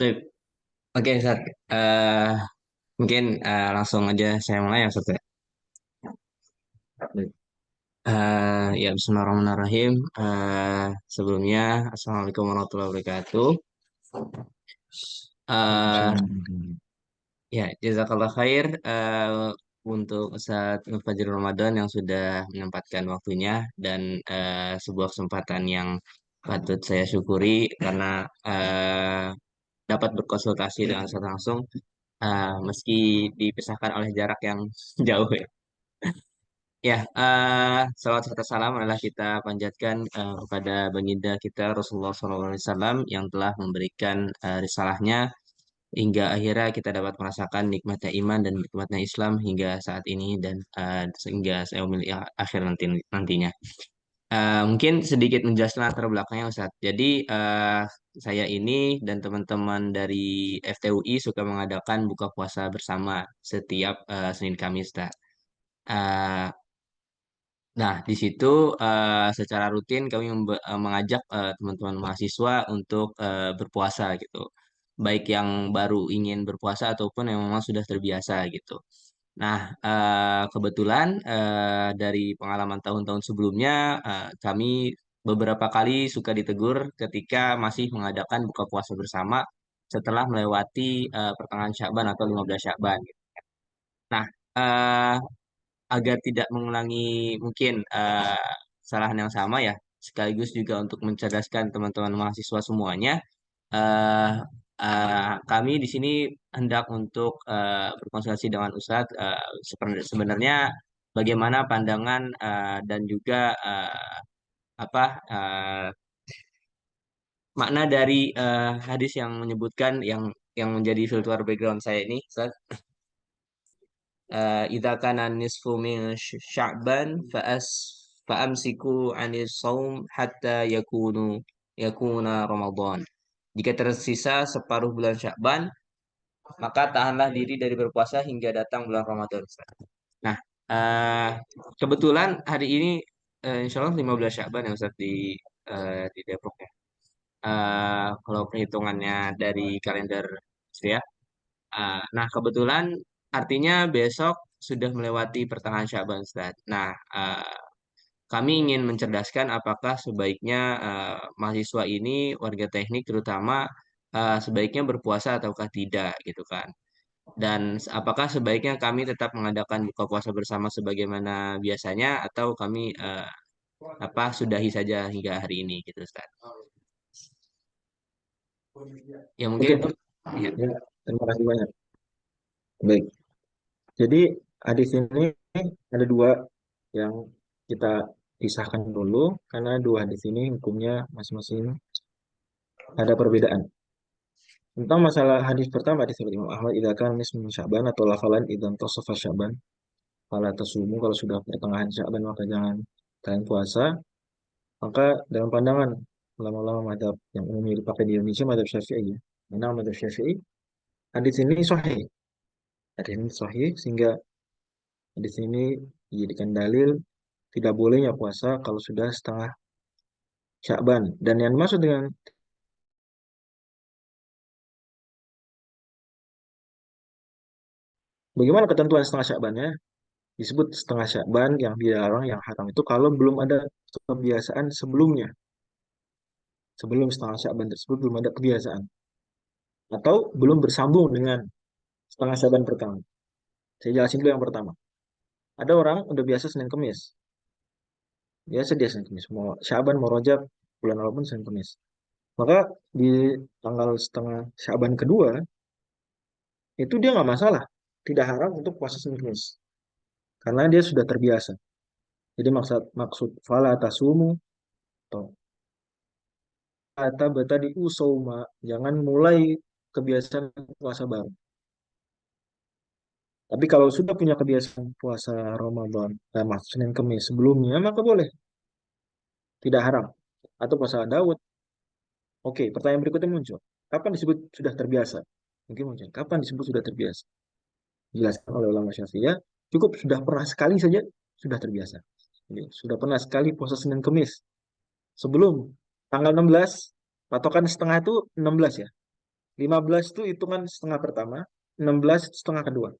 Sip. Oke, Ustaz. Eh, Mungkin langsung aja saya mulai ya, Ustaz. Ya, Bismillahirrahmanirrahim. Sebelumnya, Assalamualaikum warahmatullahi wabarakatuh. Eh, ya, Jazakallah khair untuk Ustaz Nur Fajri Ramadan yang sudah menyempatkan waktunya dan sebuah kesempatan yang patut saya syukuri karena dapat berkonsultasi dengan Ustaz langsung meski dipisahkan oleh jarak yang jauh ya. Ya, salawat serta salam adalah kita panjatkan kepada baginda kita Rasulullah SAW yang telah memberikan risalahnya hingga akhirnya kita dapat merasakan nikmatnya iman dan nikmatnya Islam hingga saat ini dan sehingga yaumil akhir nantinya. Mungkin sedikit menjelaskan latar belakangnya Ustaz. Jadi saya ini dan teman-teman dari FTUI suka mengadakan buka puasa bersama setiap Senin Kamis, Ustaz. Eh, Nah, di situ secara rutin kami mengajak teman-teman mahasiswa untuk berpuasa gitu. Baik yang baru ingin berpuasa ataupun yang memang sudah terbiasa gitu. Nah, kebetulan dari pengalaman tahun-tahun sebelumnya, kami beberapa kali suka ditegur ketika masih mengadakan buka puasa bersama setelah melewati pertengahan Syakban atau 15 Syakban. Nah, eh, agar tidak mengulangi mungkin kesalahan yang sama ya, sekaligus juga untuk mencerdaskan teman-teman mahasiswa semuanya, eh kami di sini hendak untuk berkonsultasi dengan Ustadz sebenarnya bagaimana pandangan dan juga apa eh, makna dari hadis yang menyebutkan yang menjadi filter background saya ini, Ustadz. إذا كان النصف من شعبان فأمسكوا عن الصوم حتى يكون رمضان. Jika tersisa separuh bulan Syakban, maka tahanlah diri dari berpuasa hingga datang bulan Ramadan. Ustaz. Nah, eh, kebetulan hari ini insya Allah 15 Syakban ya Ustaz di Depok ya. Kalau perhitungannya dari kalender Hijriah. Nah, kebetulan artinya besok sudah melewati pertengahan Syaban, Ustaz. Nah, kami ingin mencerdaskan apakah sebaiknya mahasiswa ini, warga teknik terutama, sebaiknya berpuasa ataukah tidak, gitu kan. Dan apakah sebaiknya kami tetap mengadakan buka puasa bersama sebagaimana biasanya, atau kami sudahi saja hingga hari ini, gitu, Ustaz. Ya mungkin Oke, itu. Ya. ya, terima kasih banyak. Baik, jadi hadis ini ada dua yang kita pisahkan dulu karena dua hadis ini hukumnya masing-masing ada perbedaan. Tentang masalah hadis pertama hadis dari Imam Ahmad idza kana nisfu Sya'ban atau lafalan idzan tasafa Sya'ban fala tasumu kalau sudah pertengahan Sya'ban maka jangan kalian puasa. Maka dalam pandangan ulama-ulama madhab yang umumnya dipakai di Indonesia madhab Syafi'i ya. Mana madhab Syafi'i hadis ini sahih. Hadis ini sahih sehingga di sini dijadikan dalil tidak bolehnya puasa kalau sudah setengah Sya'ban. Dan yang dimaksud dengan bagaimana ketentuan setengah Sya'bannya? Disebut setengah Sya'ban yang dilarang, yang haram itu kalau belum ada kebiasaan sebelumnya. Sebelum setengah Sya'ban tersebut belum ada kebiasaan. Atau belum bersambung dengan setengah Sya'ban pertama. Saya jelasin dulu yang pertama. Ada orang udah biasa Senin Kemis. Biasa dia Senin Kemis. Mau Sya'ban, mau Rajab, bulan apapun Senin Kemis. Maka di tanggal setengah Sya'ban kedua, itu dia nggak masalah. Tidak haram untuk puasa Senin Kemis. Karena dia sudah terbiasa. Jadi maksud maksud fala tasumu atau kata betadi usauma, jangan mulai kebiasaan puasa baru. Tapi kalau sudah punya kebiasaan puasa Ramadan, maksud Senin Kemis sebelumnya, maka boleh, tidak haram. Atau puasa Daud. Oke, pertanyaan berikutnya muncul. Kapan disebut sudah terbiasa? Mungkin muncul. Kapan disebut sudah terbiasa? Dijelaskan oleh ulama Syafi'iyah, cukup sudah pernah sekali saja sudah terbiasa. Jadi, sudah pernah sekali puasa Senin Kemis sebelum tanggal 16, patokan setengah itu 16 ya. 15 itu hitungan setengah pertama, 16 setengah kedua.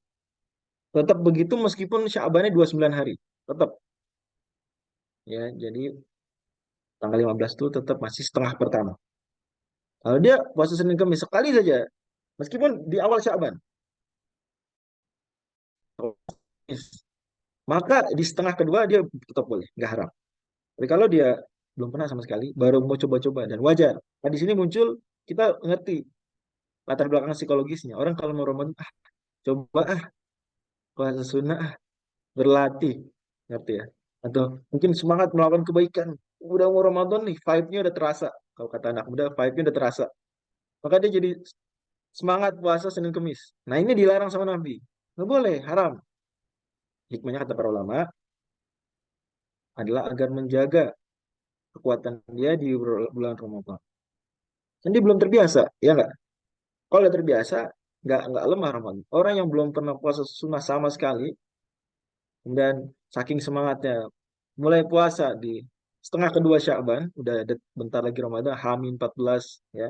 Tetap begitu meskipun Syabannya 29 hari. Tetap ya. Jadi tanggal 15 itu tetap masih setengah pertama. Kalau dia puasa Senin Kamis sekali saja, meskipun di awal Syaban, maka di setengah kedua dia tetap boleh, nggak haram. Tapi kalau dia belum pernah sama sekali, baru mau coba-coba dan wajar. Nah, di sini muncul kita ngerti latar belakang psikologisnya. Orang kalau mau Ramadan, coba puasa sunnah, berlatih, ngerti ya? Atau mungkin semangat melakukan kebaikan. Udah mau Ramadan nih, vibe-nya udah terasa. Kalau kata anak muda, vibe-nya udah terasa. Maka dia jadi semangat puasa Senin Kemis. Nah ini dilarang sama Nabi. Nggak boleh, haram. Hikmahnya kata para ulama adalah agar menjaga kekuatan dia di bulan Ramadan. Kan dia belum terbiasa, ya nggak? Kalau udah terbiasa, nggak lemah Ramadan. Orang yang belum pernah puasa sunnah sama sekali, dan saking semangatnya mulai puasa di setengah kedua Sya'ban, udah ada bentar lagi Ramadan, Hamin 14 ya.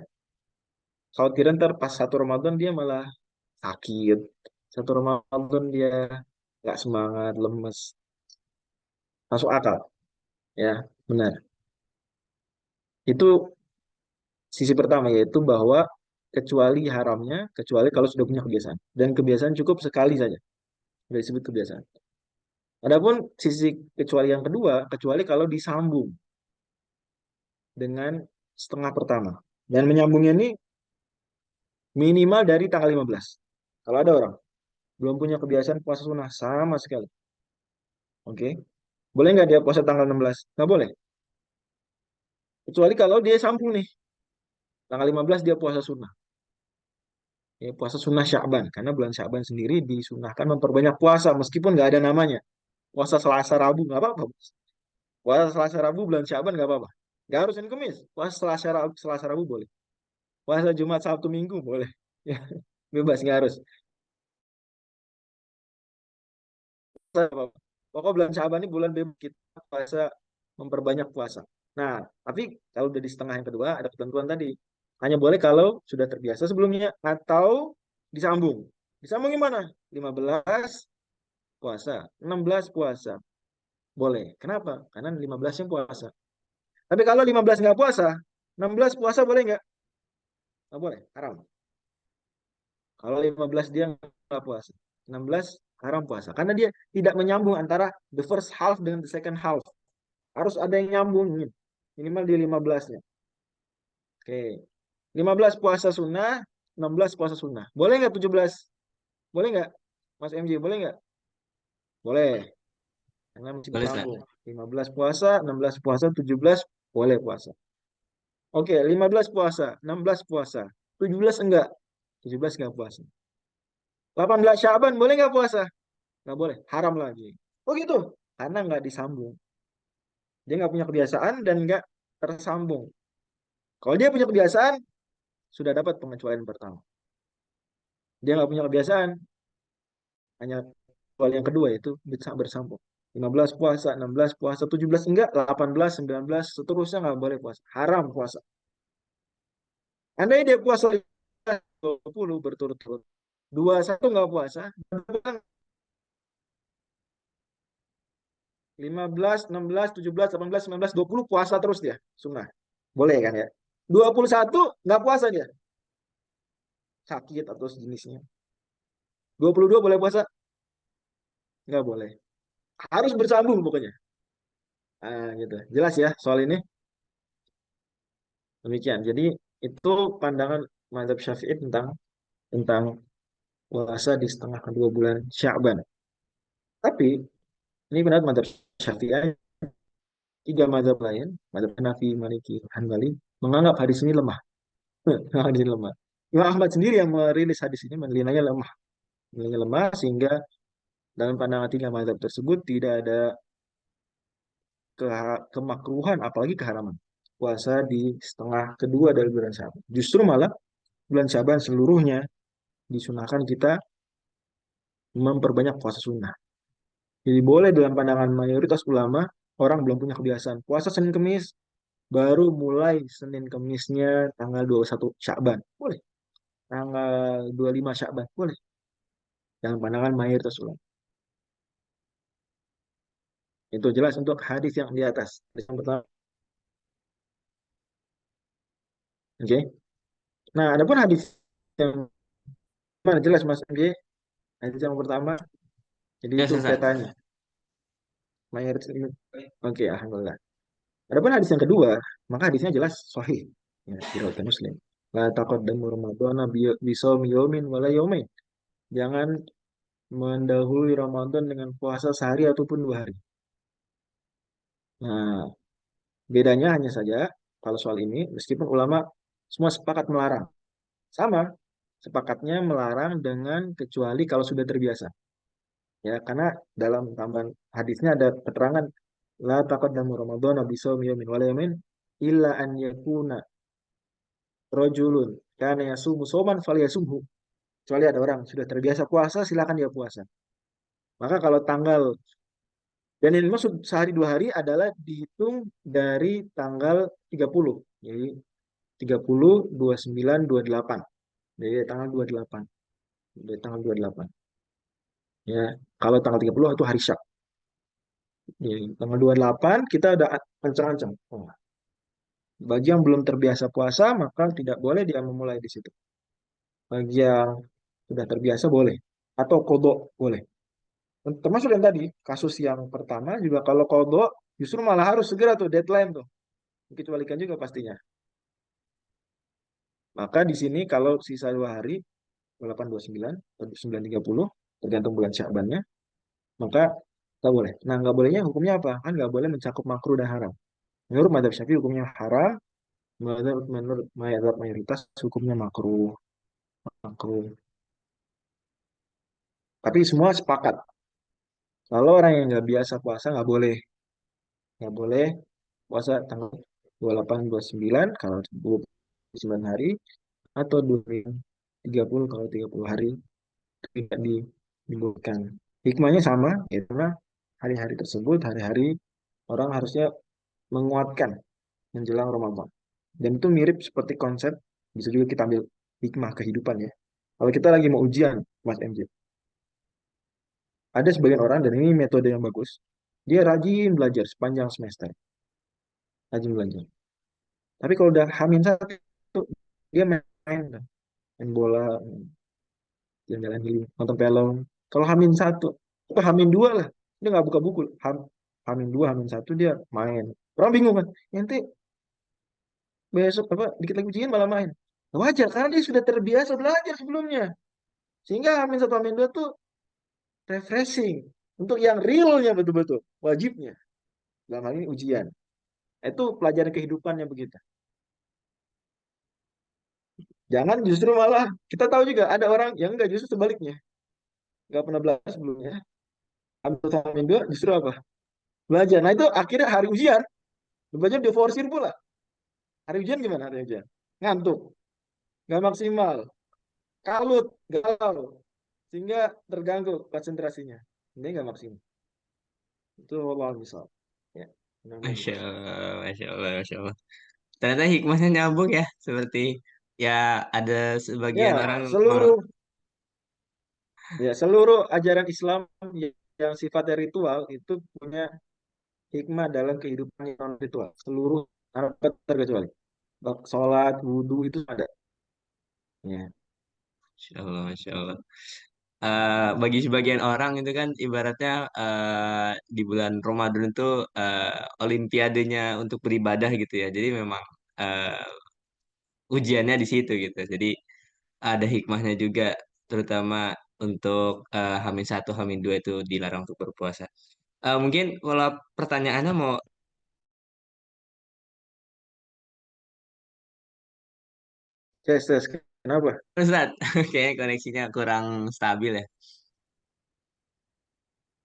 Khawatiran ntar pas satu Ramadan dia malah sakit. Satu Ramadan dia nggak semangat, lemes. Masuk akal, ya, benar. Itu sisi pertama, yaitu bahwa kecuali haramnya, kecuali kalau sudah punya kebiasaan. Dan kebiasaan cukup sekali saja, sudah disebut kebiasaan. Adapun sisi kecuali yang kedua, kecuali kalau disambung dengan setengah pertama. Dan menyambungnya ini minimal dari tanggal 15. Kalau ada orang belum punya kebiasaan puasa sunnah sama sekali. Oke. Boleh nggak dia puasa tanggal 16? Nggak boleh. Kecuali kalau dia sambung nih. Tanggal 15 dia puasa sunnah. Ya, puasa sunnah Sya'ban. Karena bulan Sya'ban sendiri disunahkan memperbanyak puasa. Meskipun nggak ada namanya. Puasa Selasa Rabu nggak apa-apa. Puasa Selasa Rabu bulan Sya'ban nggak apa-apa. Nggak harus Senin Kemis. Puasa Selasa Rabu boleh. Puasa Jumat Sabtu Minggu boleh. Ya, bebas nggak harus. Pokok bulan Syaban ini bulan bebas kita puasa, memperbanyak puasa. Nah, tapi kalau udah di setengah yang kedua ada ketentuan tadi. Hanya boleh kalau sudah terbiasa sebelumnya atau disambung. Disambung gimana? 15 puasa, 16 puasa. Boleh. Kenapa? Karena 15-nya puasa. Tapi kalau 15 nggak puasa, 16 puasa boleh nggak? Nggak boleh. Haram. Kalau 15 dia nggak puasa. 16 haram puasa. Karena dia tidak menyambung antara the first half dengan the second half. Harus ada yang nyambungin. Minimal di 15-nya. Oke. 15 puasa sunnah, 16 puasa sunnah. Boleh nggak 17? Boleh nggak? Mas MJ, boleh nggak? Boleh. Karena masih Boleh, Ustaz. bersambung. 15 puasa, 16 puasa, 17 boleh puasa. Oke, 15 puasa, 16 puasa. 17 enggak. 17 enggak puasa. 18 Syaban boleh nggak puasa? Nggak boleh. Haram lagi. Oh gitu. Karena nggak disambung. Dia nggak punya kebiasaan dan nggak tersambung. Kalau dia punya kebiasaan, sudah dapat pengecualian pertama. Dia nggak punya kebiasaan, hanya soal yang kedua itu bisa bersambung. 15 puasa, 16 puasa, 17 enggak, 18, 19, seterusnya nggak boleh puasa. Haram puasa. Andai dia puasa 20 berturut-turut, 21 nggak puasa, 15, 16, 17, 18, 19, 20 puasa terus dia, sunnah. Boleh kan ya? 21 nggak puasa dia, sakit atau sejenisnya. 22 boleh puasa? Nggak boleh. Harus bersambung pokoknya. Ah, gitu. Jelas ya soal ini? Demikian. Jadi itu pandangan mazhab Syafi'i tentang tentang puasa di setengah kedua bulan Sya'ban. Tapi ini benar mazhab Syafi'i, tiga mazhab lain, mazhab Hanafi, Maliki, Hanbali, menganggap hadis ini lemah. Hadis ini lemah. Imam Ahmad sendiri yang merilis hadis ini menilainya lemah. Menilainya lemah sehingga dalam pandangan tiga mazhab tersebut tidak ada kemakruhan apalagi keharaman puasa di setengah kedua dari bulan Syaban. Justru malah bulan Syaban seluruhnya disunahkan kita memperbanyak puasa sunnah. Jadi boleh dalam pandangan mayoritas ulama, orang belum punya kebiasaan puasa Senin Kemis, baru mulai Senin Kemisnya tanggal 21 Sya'ban. Boleh. tanggal 25 Sya'ban, boleh. Jangan pandangan mayoritas ulama. Itu jelas untuk hadis yang di atas. Hadis yang pertama. Oke. Nah, adapun hadis yang mana jelas Mas MJ? Hadis yang pertama, jadi Ya, itu Ustaz. petanya. Mayoritas ini. Oke, alhamdulillah. Adapun hadis yang kedua, maka hadisnya jelas sahih. Ya, diriwayatkan Muslim. La taqaddamu Ramadhana bisawmi yaumin wala yaumain. Jangan mendahului Ramadan dengan puasa sehari ataupun 2 hari. Nah, bedanya hanya saja kalau soal ini, meskipun ulama semua sepakat melarang. Sama, sepakatnya melarang dengan kecuali kalau sudah terbiasa. Ya, karena dalam tambahan hadisnya ada keterangan la taqaddamu Ramadhana bisawmi yaumin wala yaumin illa an yakuna rojulun karena yasumu soman falyasumhu. Kecuali ada orang sudah terbiasa puasa, silakan dia puasa. Maka kalau tanggal dan ini maksud sehari 2 hari adalah dihitung dari tanggal 30. Jadi 30, 29, 28. Jadi tanggal 28. Dari tanggal 28. Ya, kalau tanggal 30 itu hari Syak. Jadi tanggal 28 kita udah ancang-ancang. Oh, bagi yang belum terbiasa puasa, maka tidak boleh dia memulai di situ. Bagi yang sudah terbiasa boleh. Atau kodok boleh. Termasuk yang tadi, kasus yang pertama juga kalau kodok justru malah harus segera tuh deadline tuh. Dikecualikan juga pastinya. Maka di sini kalau sisa 2 hari, 829 atau 930, tergantung bulan Syakbannya, maka nggak boleh. Nah, nggak bolehnya hukumnya apa? Kan nggak boleh mencakup makruh dan haram. Menurut madhab Syafi'i hukumnya haram, menurut madhab mayoritas hukumnya makruh. Makruh. Tapi semua sepakat. Kalau orang yang nggak biasa puasa nggak boleh. Nggak boleh puasa tanggal 28, 29 kalau 29 hari atau 30 kalau 30 hari tidak dibolehkan. Hikmahnya sama, ya, karena hari-hari tersebut hari-hari orang harusnya menguatkan menjelang Ramadan. Dan itu mirip seperti konsep, bisa juga kita ambil hikmah kehidupan ya. Kalau kita lagi mau ujian, Mas MJ, ada sebagian orang, dan ini metode yang bagus, dia rajin belajar sepanjang semester, rajin belajar. Tapi kalau udah Hamin satu, dia main, main bola, jalan-jalan healing, nonton film. Kalau Hamin satu, atau Hamin dua lah, dia nggak buka buku. Hamin dua, Hamin satu dia main. Orang bingung kan, nanti besok apa dikit lagi ujian malah main. Wajar karena dia sudah terbiasa belajar sebelumnya. Sehingga Hamin satu, Hamin dua tuh refreshing untuk yang realnya betul-betul wajibnya. Dalam hal ini ujian. Itu pelajaran kehidupannya begitu. Jangan justru malah kita tahu juga ada orang yang enggak justru sebaliknya, nggak pernah belajar sebelumnya. Hamin satu, Hamin dua justru apa? Belajar. Nah itu akhirnya hari ujian belajar diforsir pula. Hari ujian gimana hari ujian? Ngantuk, nggak maksimal, kalut, galau, sehingga terganggu konsentrasinya. Ini nggak maksimal. Itu Allah misal. Ya, mudah-mudahan Masya jelas. Allah, Masya Allah, Masya Allah. Ternyata hikmahnya nyambung ya, seperti ya ada sebagian Ya, orang seluruh ajaran Islam yang sifatnya ritual itu punya hikmah dalam kehidupan yang non ritual. Seluruh tanpa terkecuali. Sholat, wudhu itu ada. Ya, Masya Allah, Masya Allah. Bagi sebagian orang itu kan ibaratnya di bulan Ramadan itu olimpiadenya untuk beribadah gitu ya. Jadi memang eh, ujiannya di situ gitu. Jadi ada hikmahnya juga, terutama untuk Hamin satu, Hamin dua itu dilarang untuk berpuasa. Mungkin kalau pertanyaannya mau tes. Kenapa? Ustaz, kayaknya koneksinya kurang stabil ya.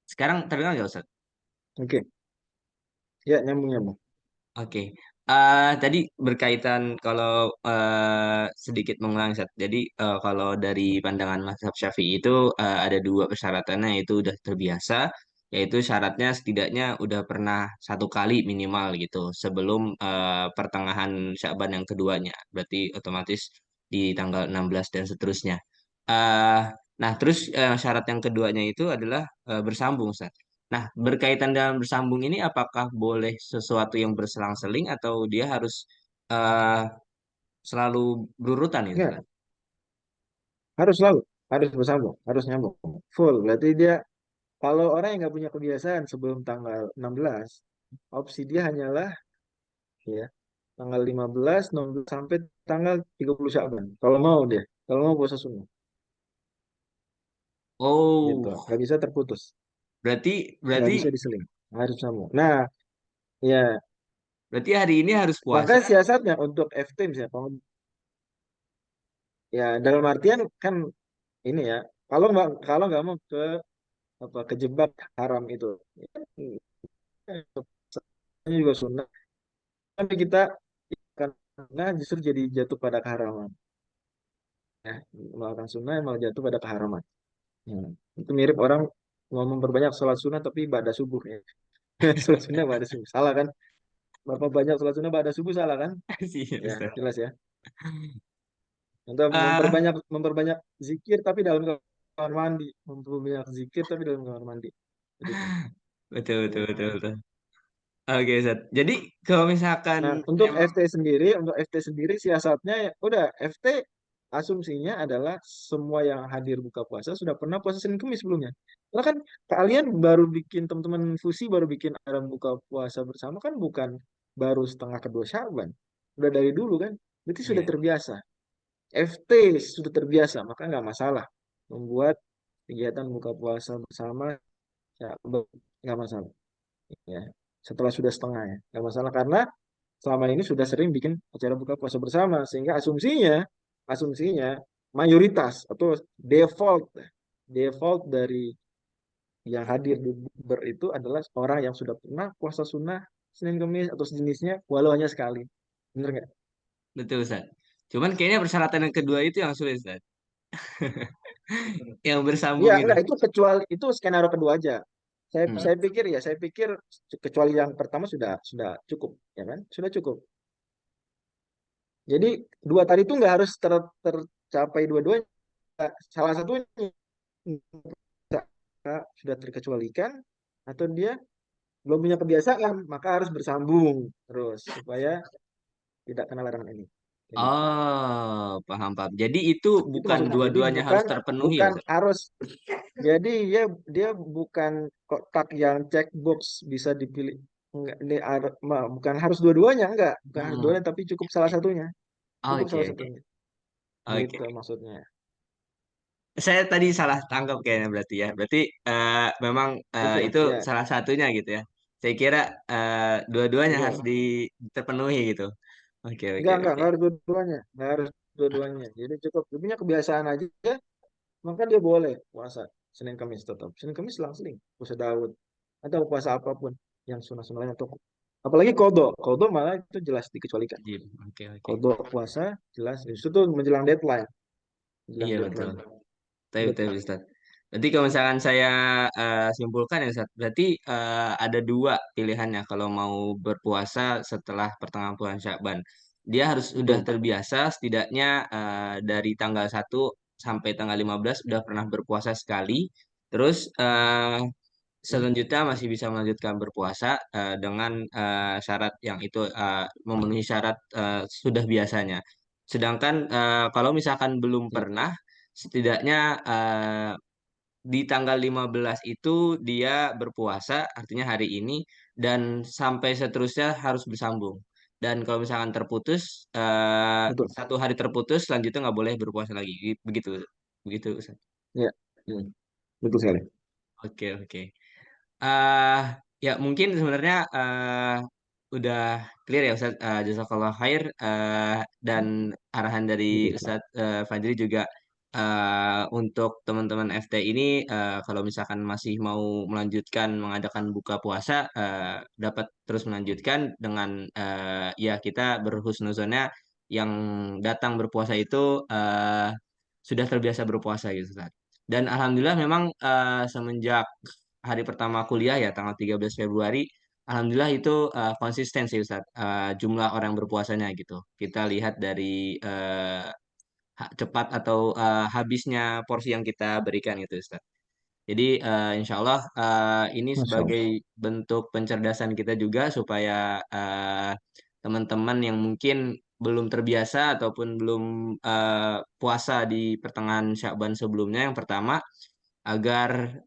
Sekarang terdengar nggak Ustaz? Oke, ya nyambung nyambung. Oke. Tadi berkaitan kalau sedikit mengulang Ustaz. Jadi kalau dari pandangan mazhab Syafi'i itu ada dua persyaratannya, yaitu udah terbiasa, yaitu syaratnya setidaknya udah pernah satu kali minimal gitu sebelum pertengahan Sya'ban yang keduanya. Berarti otomatis di tanggal 16 dan seterusnya. Eh, nah, terus syarat yang keduanya itu adalah bersambung, Ustaz. Nah, berkaitan dalam bersambung ini apakah boleh sesuatu yang berselang-seling atau dia harus eh, selalu berurutan itu, Enggak, Ustaz? harus selalu, harus bersambung, harus nyambung. Full. Berarti dia, kalau orang yang nggak punya kebiasaan sebelum tanggal 16, opsi dia hanyalah ya tanggal 15, 16 sampai tanggal 30 Sya'ban. Kalau mau dia, kalau mau puasa sunnah, gitu. Oh, Nggak bisa terputus, berarti nggak berarti bisa diseling, harus sambung. Nah, ya, berarti hari ini harus puasa. maka siasatnya untuk FT misalnya, ya dalam artian kan ini ya, kalau nggak mau ke apa kejebak haram itu, ini juga sunnah, tapi kita karena justru jadi jatuh pada keharaman. Ya, melakukan sunnah yang malah jatuh pada keharaman. Ya. Itu mirip orang mau memperbanyak sholat sunnah tapi pada subuh ya. Sholat sunnah pada subuh. Salah kan? Berapa banyak sholat sunnah pada subuh salah kan? Sih, Ya, Ustaz. jelas ya. Untuk Ah, memperbanyak memperbanyak zikir tapi dalam kamar mandi. Memperbanyak zikir tapi dalam kamar mandi. Itu. betul, betul, betul, Gitu. betul. Oke, Ustaz. Jadi kalau misalkan Nah, untuk emang FT sendiri siasatnya ya udah FT asumsinya adalah semua yang hadir buka puasa sudah pernah puasa Senin Kamis sebelumnya. Karena kan kalian baru bikin teman-teman Fusi baru bikin aram buka puasa bersama kan bukan baru setengah kedua Sya'ban. Udah dari dulu kan. Berarti sudah iya, terbiasa. FT sudah terbiasa, maka nggak masalah membuat kegiatan buka puasa bersama ya nggak masalah ya. Setelah sudah setengah ya nggak masalah karena selama ini sudah sering bikin acara buka puasa bersama sehingga asumsinya mayoritas atau default default dari yang hadir di bukber itu adalah orang yang sudah pernah puasa sunnah Senin Kamis atau sejenisnya walau hanya sekali. Bener nggak? betul, Ustaz. Cuman kayaknya persyaratan yang kedua itu yang sulit, Ustaz. Yang Iya, bersambung itu. enggak itu kecuali itu skenario kedua aja. Saya Hmm. saya pikir kecuali yang pertama sudah cukup ya kan? Sudah cukup. Jadi dua tadi itu nggak harus tercapai dua-duanya. Salah satunya sudah terkecualikan atau dia belum punya kebiasaan, maka harus bersambung terus supaya tidak kena larangan ini. Kayak gitu. Oh, paham, paham. Jadi itu Itu bukan maksudnya. Jadi dua-duanya harus bukan terpenuhi ya, bukan Ustaz? harus. Jadi dia bukan kotak yang checkbox bisa dipilih. Enggak, bukan harus dua-duanya, enggak. Bukan harus Hmm. dua-duanya, tapi cukup salah satunya. Cukup Oke, salah oke. satunya. Oke. Gitu maksudnya. Saya tadi salah tangkap kayaknya berarti ya. Berarti memang Oke, itu ya, salah satunya gitu ya. Saya kira dua-duanya harus betul. terpenuhi gitu. Oke, oke, Enggak oke. harus dua-duanya. Enggak harus dua-duanya. Jadi cukup dia punya kebiasaan aja, maka dia boleh puasa Senin Kamis tetap. Senin Kamis selang-seling. Puasa Daud. Atau puasa apapun yang sunnah-sunnah lainnya. Atau apalagi kodo. Kodo malah itu jelas dikecualikan. Iya, oke, oke. Kodok puasa jelas itu tuh menjelang deadline, menjelang Iya, betul. deadline. Tapi Bet- betul, Ustaz. Berarti kalau misalkan saya simpulkan ya, Ustaz. Berarti ada dua pilihannya kalau mau berpuasa setelah pertengahan bulan Syakban. Dia harus sudah Betul, terbiasa setidaknya dari tanggal 1 sampai tanggal 15 sudah pernah berpuasa sekali. Terus selanjutnya masih bisa melanjutkan berpuasa dengan syarat yang itu memenuhi syarat sudah biasanya. Sedangkan kalau misalkan belum ya, pernah, setidaknya di tanggal 15 itu dia berpuasa, artinya hari ini, dan sampai seterusnya harus bersambung. Dan kalau misalkan terputus, betul, satu hari terputus, selanjutnya nggak boleh berpuasa lagi. Begitu, begitu, Ustaz. ya, hmm, betul sekali. Oke, oke. eh ya mungkin sebenarnya udah clear ya Ustaz. Jazakallah khair dan arahan dari Betul. Ustaz Fajri juga untuk teman-teman FT ini kalau misalkan masih mau melanjutkan mengadakan buka puasa dapat terus melanjutkan dengan ya kita berhusnuzonnya yang datang berpuasa itu sudah terbiasa berpuasa gitu Ustaz. Dan alhamdulillah memang semenjak hari pertama kuliah ya tanggal 13 Februari alhamdulillah itu konsisten sih Ustaz jumlah orang berpuasanya gitu. Kita lihat dari cepat atau habisnya porsi yang kita berikan gitu Ustaz. Jadi insya Allah ini Masya sebagai Allah. bentuk pencerdasan kita juga supaya teman-teman yang mungkin belum terbiasa ataupun belum puasa di pertengahan Sya'ban sebelumnya, yang pertama agar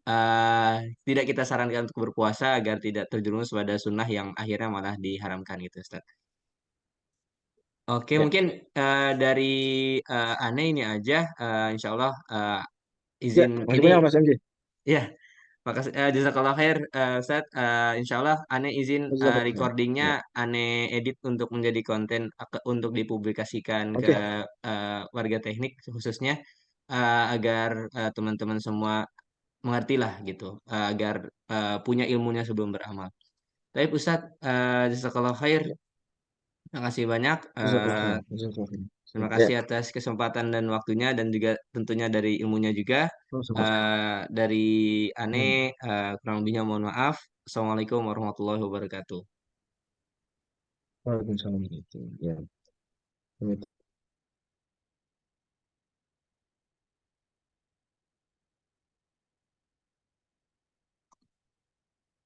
tidak kita sarankan untuk berpuasa agar tidak terjerumus pada sunnah yang akhirnya malah diharamkan gitu Ustaz. Oke, Ya, mungkin dari Ane ini aja, insya Allah ya, izin masih ini banyak Mas MJ. ya. Makasih, jazakallah khair, Ustaz. Insya Allah, Ane izin Jazakallah. recordingnya, Ya, Ane edit untuk menjadi konten untuk dipublikasikan ke oke. warga teknik khususnya, agar teman-teman semua mengerti lah gitu, agar punya ilmunya sebelum beramal. Tapi Ustaz, jazakallah khair, Ya, terima kasih banyak. jazakallah khair. Jazakallah khair. Terima Ya, kasih atas kesempatan dan waktunya dan juga tentunya dari ilmunya juga. sama-sama. Dari Ane, Hmm. kurang lebihnya mohon maaf. Assalamualaikum warahmatullahi wabarakatuh. Waalaikumsalam. Ya,